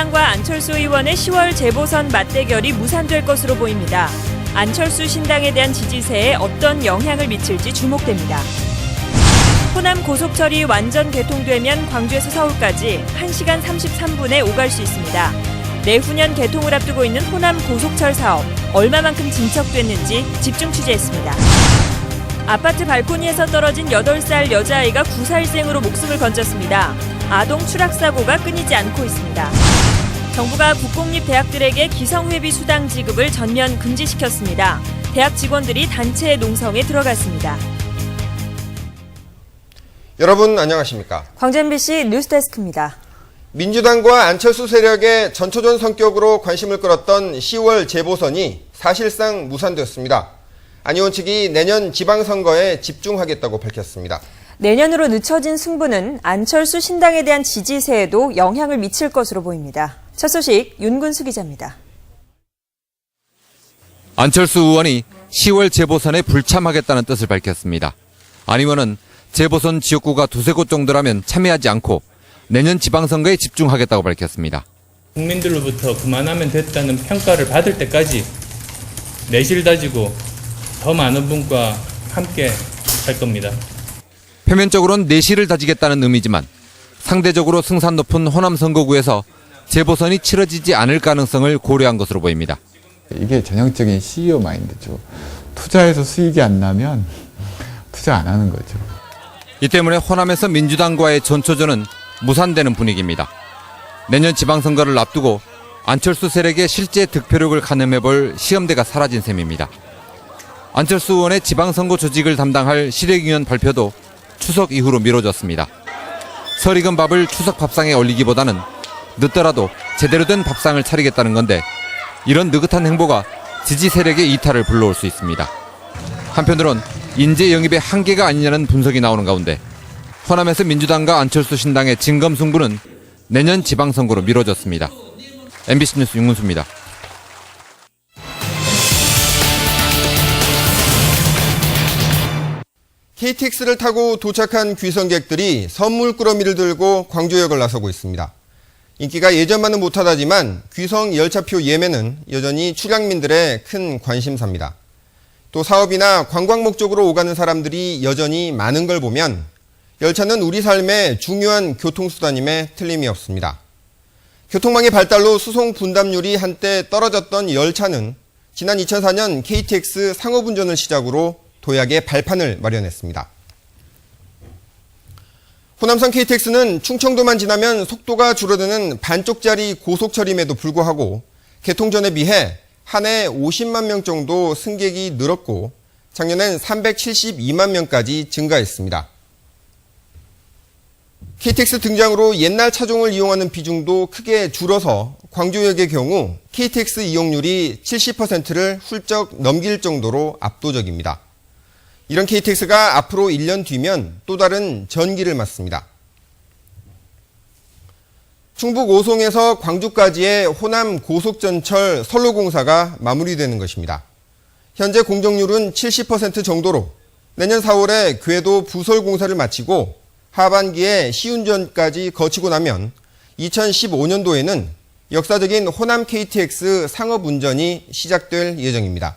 민주당과 안철수 의원의 10월 재보선 맞대결이 무산될 것으로 보입니다. 안철수 신당에 대한 지지세에 어떤 영향을 미칠지 주목됩니다. 호남 고속철이 완전 개통되면 광주에서 서울까지 1시간 33분에 오갈 수 있습니다. 내후년 개통을 앞두고 있는 호남 고속철 사업, 얼마만큼 진척됐는지 집중 취재했습니다. 아파트 발코니에서 떨어진 8살 여자아이가 구살생으로 목숨을 건졌습니다. 아동 추락사고가 끊이지 않고 있습니다. 정부가 국공립대학들에게 기성회비 수당 지급을 전면 금지시켰습니다. 대학 직원들이 단체 농성에 들어갔습니다. 여러분 안녕하십니까? 광주 MBC 뉴스데스크입니다. 민주당과 안철수 세력의 전초전 성격으로 관심을 끌었던 10월 재보선이 사실상 무산되었습니다. 안 의원 측이 내년 지방선거에 집중하겠다고 밝혔습니다. 내년으로 늦춰진 승부는 안철수 신당에 대한 지지세에도 영향을 미칠 것으로 보입니다. 첫 소식 윤근수 기자입니다. 안철수 의원이 10월 재보선에 불참하겠다는 뜻을 밝혔습니다. 안 의원은 재보선 지역구가 두세 곳 정도라면 참여하지 않고 내년 지방선거에 집중하겠다고 밝혔습니다. 국민들로부터 그만하면 됐다는 평가를 받을 때까지 내실 다지고 더 많은 분과 함께 할 겁니다. 표면적으로는 내실을 다지겠다는 의미지만 상대적으로 승산 높은 호남 선거구에서 재보선이 치러지지 않을 가능성을 고려한 것으로 보입니다. 이게 전형적인 CEO 마인드죠. 투자해서 수익이 안 나면 투자 안 하는 거죠. 이 때문에 호남에서 민주당과의 전초전은 무산되는 분위기입니다. 내년 지방선거를 앞두고 안철수 세력의 실제 득표력을 가늠해볼 시험대가 사라진 셈입니다. 안철수 의원의 지방선거 조직을 담당할 시력위원 발표도 추석 이후로 미뤄졌습니다. 설 익은 밥을 추석 밥상에 올리기보다는 늦더라도 제대로 된 밥상을 차리겠다는 건데 이런 느긋한 행보가 지지 세력의 이탈을 불러올 수 있습니다. 한편으론 인재 영입의 한계가 아니냐는 분석이 나오는 가운데 호남에서 민주당과 안철수 신당의 진검승부는 내년 지방선거로 미뤄졌습니다. MBC 뉴스 윤근수입니다. KTX를 타고 도착한 귀성객들이 선물 꾸러미를 들고 광주역을 나서고 있습니다. 인기가 예전만은 못하다지만 귀성 열차표 예매는 여전히 출향민들의 큰 관심사입니다. 또 사업이나 관광 목적으로 오가는 사람들이 여전히 많은 걸 보면 열차는 우리 삶의 중요한 교통수단임에 틀림이 없습니다. 교통망의 발달로 수송 분담률이 한때 떨어졌던 열차는 지난 2004년 KTX 상업운전을 시작으로 도약의 발판을 마련했습니다. 호남선 KTX는 충청도만 지나면 속도가 줄어드는 반쪽짜리 고속철임에도 불구하고 개통 전에 비해 한 해 50만 명 정도 승객이 늘었고 작년엔 372만 명까지 증가했습니다. KTX 등장으로 옛날 차종을 이용하는 비중도 크게 줄어서 광주역의 경우 KTX 이용률이 70%를 훌쩍 넘길 정도로 압도적입니다. 이런 KTX가 앞으로 1년 뒤면 또 다른 전기를 맞습니다. 충북 오송에서 광주까지의 호남 고속전철 선로공사가 마무리되는 것입니다. 현재 공정률은 70% 정도로 내년 4월에 궤도 부설 공사를 마치고 하반기에 시운전까지 거치고 나면 2015년도에는 역사적인 호남 KTX 상업운전이 시작될 예정입니다.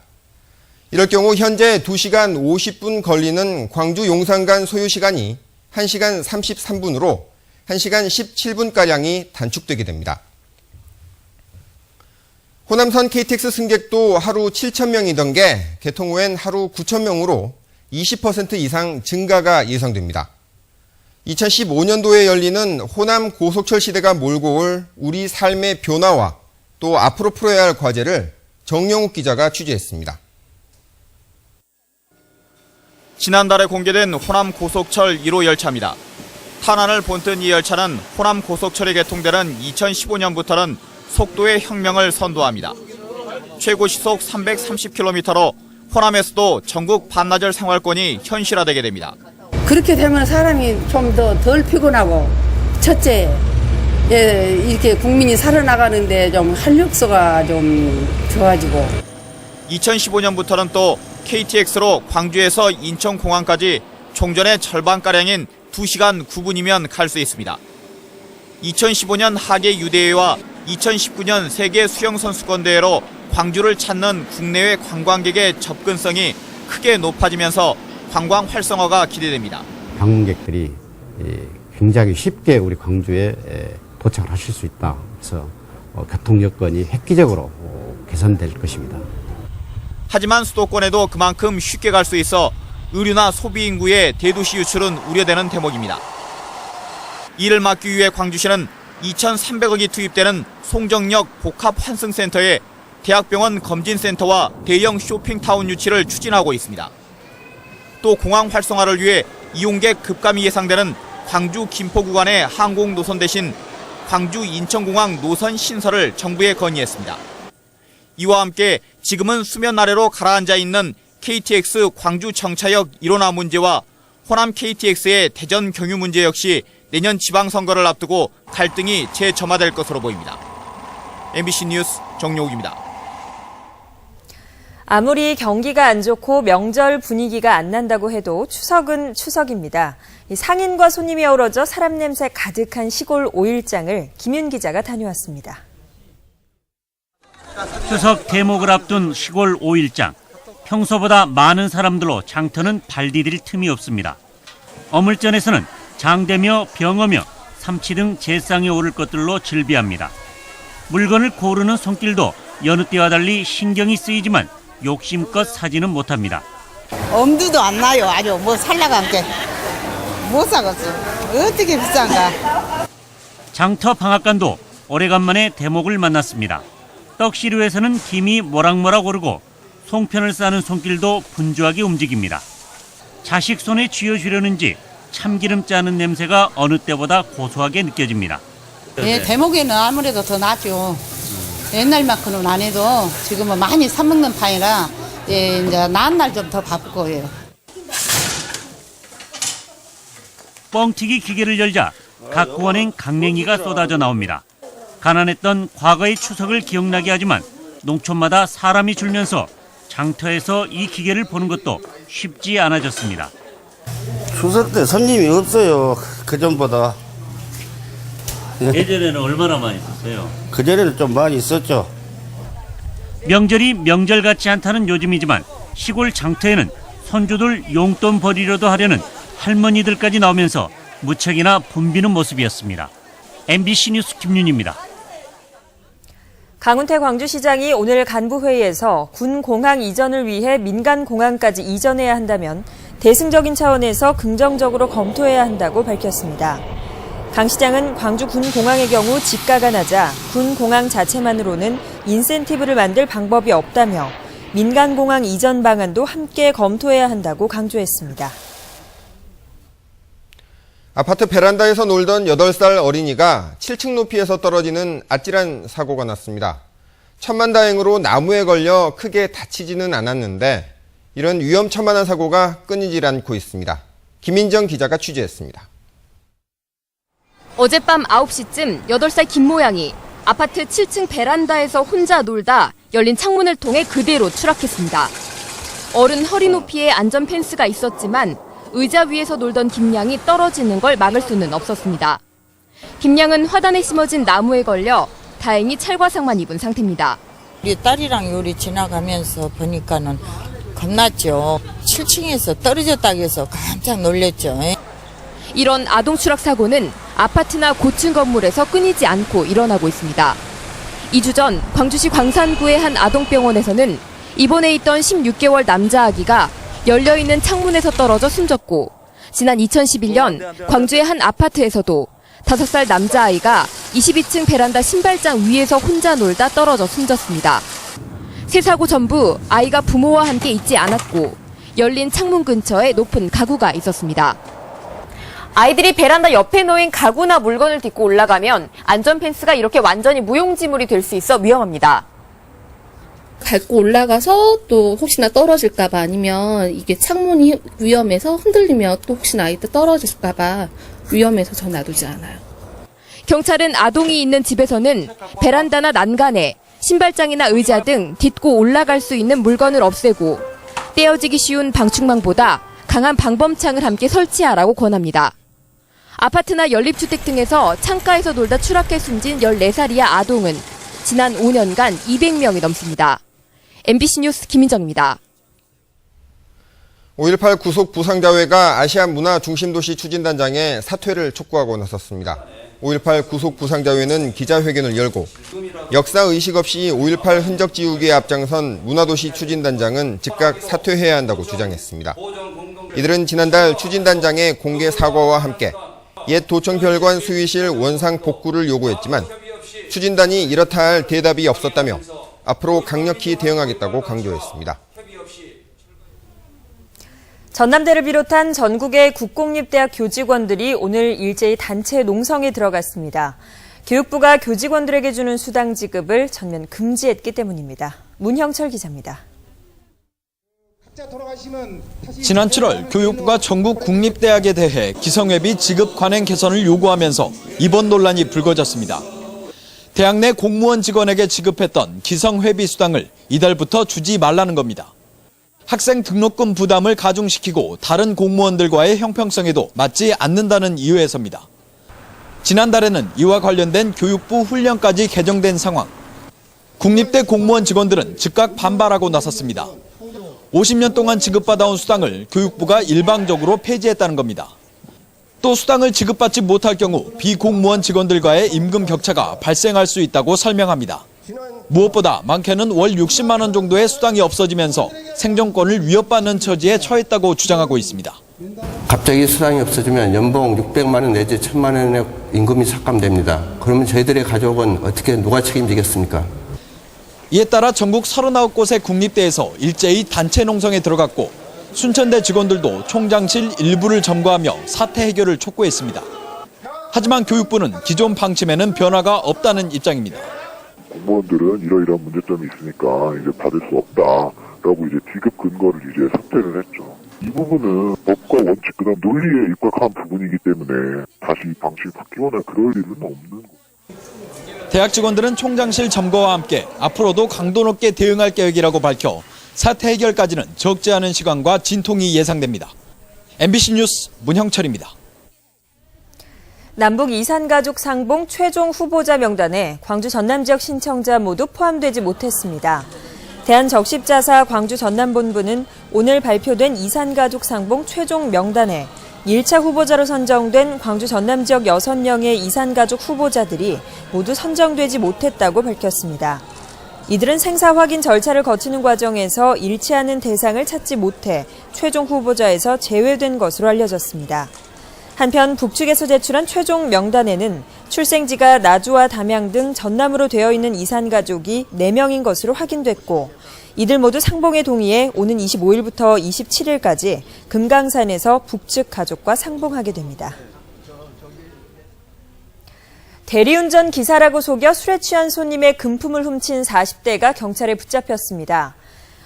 이럴 경우 현재 2시간 50분 걸리는 광주 용산 간 소요시간이 1시간 33분으로 1시간 17분가량이 단축되게 됩니다. 호남선 KTX 승객도 하루 7,000명이던 게 개통 후엔 하루 9,000명으로 20% 이상 증가가 예상됩니다. 2015년도에 열리는 호남 고속철 시대가 몰고 올 우리 삶의 변화와 또 앞으로 풀어야 할 과제를 정영욱 기자가 취재했습니다. 지난달에 공개된 호남 고속철 1호 열차입니다. 탄환을 본뜬 이 열차는 호남 고속철이 개통되는 2015년부터는 속도의 혁명을 선도합니다. 최고 시속 330km로 호남에서도 전국 반나절 생활권이 현실화되게 됩니다. 그렇게 되면 사람이 좀 더 덜 피곤하고 첫째 이렇게 국민이 살아나가는데 좀 활력소가 좀 좋아지고 2015년부터는 또 KTX로 광주에서 인천공항까지 총전의 절반가량인 2시간 9분이면 갈 수 있습니다. 2015년 하계 유대회와 2019년 세계 수영선수권대회로 광주를 찾는 국내외 관광객의 접근성이 크게 높아지면서 관광 활성화가 기대됩니다. 방문객들이 굉장히 쉽게 우리 광주에 도착을 하실 수 있다. 그래서 교통 여건이 획기적으로 개선될 것입니다. 하지만 수도권에도 그만큼 쉽게 갈 수 있어 의류나 소비 인구의 대도시 유출은 우려되는 대목입니다. 이를 막기 위해 광주시는 2,300억이 투입되는 송정역 복합환승센터에 대학병원 검진센터와 대형 쇼핑타운 유치를 추진하고 있습니다. 또 공항 활성화를 위해 이용객 급감이 예상되는 광주 김포 구간의 항공 노선 대신 광주 인천공항 노선 신설을 정부에 건의했습니다. 이와 함께 지금은 수면 아래로 가라앉아 있는 KTX 광주 정차역 일원화 문제와 호남 KTX의 대전 경유 문제 역시 내년 지방선거를 앞두고 갈등이 재점화될 것으로 보입니다. MBC 뉴스 정용욱입니다. 아무리 경기가 안 좋고 명절 분위기가 안 난다고 해도 추석은 추석입니다. 상인과 손님이 어우러져 사람 냄새 가득한 시골 5일장을 김윤 기자가 다녀왔습니다. 추석 대목을 앞둔 시골 5일장. 평소보다 많은 사람들로 장터는 발 디딜 틈이 없습니다. 어물전에서는 장대며 병어며 삼치 등 제상에 오를 것들로 즐비합니다. 물건을 고르는 손길도 여느 때와 달리 신경이 쓰이지만 욕심껏 사지는 못합니다. 엄두도 안 나요. 아주 뭐 살라고 한 게 못 사겠어. 어떻게 비싼가. 장터 방앗간도 오래간만에 대목을 만났습니다. 떡시루에서는 김이 모락모락 오르고 송편을 싸는 손길도 분주하게 움직입니다. 자식 손에 쥐어주려는지 참기름 짜는 냄새가 어느 때보다 고소하게 느껴집니다. 예, 대목에는 아무래도 더 낫죠. 옛날만큼은 안 해도 지금은 많이 사먹는 판이라 예, 이제 나은 날 좀 더 바쁠 거예요. 뻥튀기 기계를 열자 각 구원엔 강냉이가 쏟아져 나옵니다. 가난했던 과거의 추석을 기억나게 하지만 농촌마다 사람이 줄면서 장터에서 이 기계를 보는 것도 쉽지 않아졌습니다. 추석 때 손님이 없어요. 그전보다. 예전에는 얼마나 많이 썼어요? 그전에는 좀 많이 있었죠. 명절이 명절 같지 않다는 요즘이지만 시골 장터에는 손주들 용돈 벌이려도 하려는 할머니들까지 나오면서 무척이나 붐비는 모습이었습니다. MBC 뉴스 김윤입니다. 강훈태 광주시장이 오늘 간부회의에서 군 공항 이전을 위해 민간 공항까지 이전해야 한다면 대승적인 차원에서 긍정적으로 검토해야 한다고 밝혔습니다. 강 시장은 광주 군 공항의 경우 지가가 낮아 군 공항 자체만으로는 인센티브를 만들 방법이 없다며 민간 공항 이전 방안도 함께 검토해야 한다고 강조했습니다. 아파트 베란다에서 놀던 8살 어린이가 7층 높이에서 떨어지는 아찔한 사고가 났습니다. 천만다행으로 나무에 걸려 크게 다치지는 않았는데 이런 위험천만한 사고가 끊이질 않고 있습니다. 김인정 기자가 취재했습니다. 어젯밤 9시쯤 8살 김모양이 아파트 7층 베란다에서 혼자 놀다 열린 창문을 통해 그대로 추락했습니다. 어른 허리 높이에 안전 펜스가 있었지만 의자 위에서 놀던 김양이 떨어지는 걸 막을 수는 없었습니다. 김양은 화단에 심어진 나무에 걸려 다행히 찰과상만 입은 상태입니다. 우리 딸이랑 요리 지나가면서 보니까는 겁났죠. 7층에서 떨어졌다고 해서 깜짝 놀랐죠. 이런 아동 추락 사고는 아파트나 고층 건물에서 끊이지 않고 일어나고 있습니다. 2주 전 광주시 광산구의 한 아동병원에서는 입원해 있던 16개월 남자 아기가 열려있는 창문에서 떨어져 숨졌고 지난 2011년 광주의 한 아파트에서도 5살 남자아이가 22층 베란다 신발장 위에서 혼자 놀다 떨어져 숨졌습니다. 세 사고 전부 아이가 부모와 함께 있지 않았고 열린 창문 근처에 높은 가구가 있었습니다. 아이들이 베란다 옆에 놓인 가구나 물건을 딛고 올라가면 안전펜스가 이렇게 완전히 무용지물이 될 수 있어 위험합니다. 밟고 올라가서 또 혹시나 떨어질까봐 아니면 이게 창문이 위험해서 흔들리면 또 혹시나 아이들 떨어질까봐 위험해서 전 놔두지 않아요. 경찰은 아동이 있는 집에서는 베란다나 난간에 신발장이나 의자 등 딛고 올라갈 수 있는 물건을 없애고 떼어지기 쉬운 방충망보다 강한 방범창을 함께 설치하라고 권합니다. 아파트나 연립주택 등에서 창가에서 놀다 추락해 숨진 14살 이하 아동은 지난 5년간 200명이 넘습니다. MBC 뉴스 김민정입니다. 5.18 구속 부상자회가 아시안 문화 중심도시 추진단장에 사퇴를 촉구하고 나섰습니다. 5.18 구속 부상자회는 기자회견을 열고 역사의식 없이 5.18 흔적 지우기에 앞장선 문화도시 추진단장은 즉각 사퇴해야 한다고 주장했습니다. 이들은 지난달 추진단장의 공개 사과와 함께 옛 도청 별관 수의실 원상 복구를 요구했지만 추진단이 이렇다 할 대답이 없었다며 앞으로 강력히 대응하겠다고 강조했습니다. 전남대를 비롯한 전국의 국공립대학 교직원들이 오늘 일제히 단체 농성에 들어갔습니다. 교육부가 교직원들에게 주는 수당 지급을 전면 금지했기 때문입니다. 문형철 기자입니다. 지난 7월 교육부가 전국 국립대학에 대해 기성회비 지급 관행 개선을 요구하면서 이번 논란이 불거졌습니다. 대학 내 공무원 직원에게 지급했던 기성회비 수당을 이달부터 주지 말라는 겁니다. 학생 등록금 부담을 가중시키고 다른 공무원들과의 형평성에도 맞지 않는다는 이유에서입니다. 지난달에는 이와 관련된 교육부 훈령까지 개정된 상황. 국립대 공무원 직원들은 즉각 반발하고 나섰습니다. 50년 동안 지급받아온 수당을 교육부가 일방적으로 폐지했다는 겁니다. 또 수당을 지급받지 못할 경우 비공무원 직원들과의 임금 격차가 발생할 수 있다고 설명합니다. 무엇보다 많게는 월 60만 원 정도의 수당이 없어지면서 생존권을 위협받는 처지에 처했다고 주장하고 있습니다. 갑자기 수당이 없어지면 연봉 600만 원 내지 1000만 원의 임금이 삭감됩니다. 그러면 저희들의 가족은 어떻게 누가 책임지겠습니까? 이에 따라 전국 39곳의 국립대에서 일제히 단체 농성에 들어갔고 순천대 직원들도 총장실 일부를 점거하며 사태 해결을 촉구했습니다. 하지만 교육부는 기존 방침에는 변화가 없다는 입장입니다. 공무원들은 이러이러한 문제점이 있으니까 이제 받을 수 없다라고 이제 지급 근거를 이제 삭제를 했죠. 이 부분은 법과 원칙 그다음 논리에 입각한 부분이기 때문에 다시 방식이 바뀌거나 그럴 일은 없는 거죠. 대학 직원들은 총장실 점거와 함께 앞으로도 강도 높게 대응할 계획이라고 밝혀 사태 해결까지는 적지 않은 시간과 진통이 예상됩니다. MBC 뉴스 문형철입니다. 남북 이산가족 상봉 최종 후보자 명단에 광주 전남 지역 신청자 모두 포함되지 못했습니다. 대한적십자사 광주 전남본부는 오늘 발표된 이산가족 상봉 최종 명단에 1차 후보자로 선정된 광주 전남 지역 6명의 이산가족 후보자들이 모두 선정되지 못했다고 밝혔습니다. 이들은 생사 확인 절차를 거치는 과정에서 일치하는 대상을 찾지 못해 최종 후보자에서 제외된 것으로 알려졌습니다. 한편 북측에서 제출한 최종 명단에는 출생지가 나주와 담양 등 전남으로 되어 있는 이산가족이 4명인 것으로 확인됐고 이들 모두 상봉에 동의해 오는 25일부터 27일까지 금강산에서 북측 가족과 상봉하게 됩니다. 대리운전 기사라고 속여 술에 취한 손님의 금품을 훔친 40대가 경찰에 붙잡혔습니다.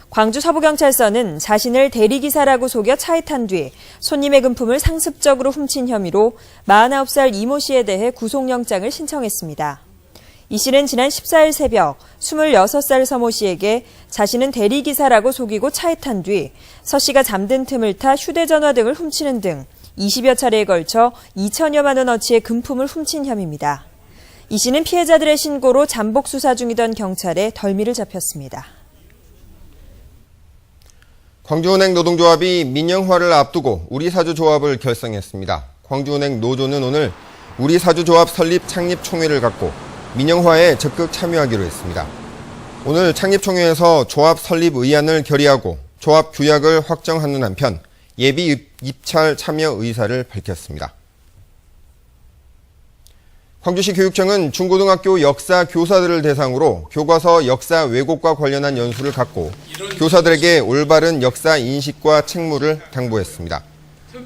광주 서부경찰서는 자신을 대리기사라고 속여 차에 탄 뒤 손님의 금품을 상습적으로 훔친 혐의로 49살 이모 씨에 대해 구속영장을 신청했습니다. 이 씨는 지난 14일 새벽 26살 서모 씨에게 자신은 대리기사라고 속이고 차에 탄 뒤 서 씨가 잠든 틈을 타 휴대전화 등을 훔치는 등 20여 차례에 걸쳐 2천여만 원어치의 금품을 훔친 혐의입니다. 이 씨는 피해자들의 신고로 잠복 수사 중이던 경찰에 덜미를 잡혔습니다. 광주은행 노동조합이 민영화를 앞두고 우리사주조합을 결성했습니다. 광주은행 노조는 오늘 우리사주조합 설립 창립 총회를 갖고 민영화에 적극 참여하기로 했습니다. 오늘 창립총회에서 조합 설립 의안을 결의하고 조합 규약을 확정하는 한편 예비 입찰 참여 의사를 밝혔습니다. 광주시 교육청은 중고등학교 역사 교사들을 대상으로 교과서 역사 왜곡과 관련한 연수를 갖고 교사들에게 올바른 역사 인식과 책무를 당부했습니다.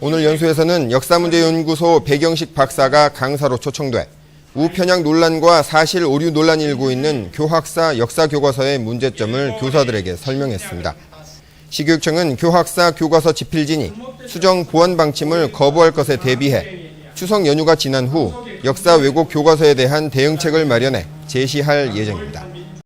오늘 연수에서는 역사문제연구소 배경식 박사가 강사로 초청돼 우편향 논란과 사실 오류 논란이 일고 있는 교학사 역사 교과서의 문제점을 교사들에게 설명했습니다. 시교육청은 교학사 교과서 집필진이 수정 보완 방침을 거부할 것에 대비해 추석 연휴가 지난 후 역사 왜곡 교과서에 대한 대응책을 마련해 제시할 예정입니다.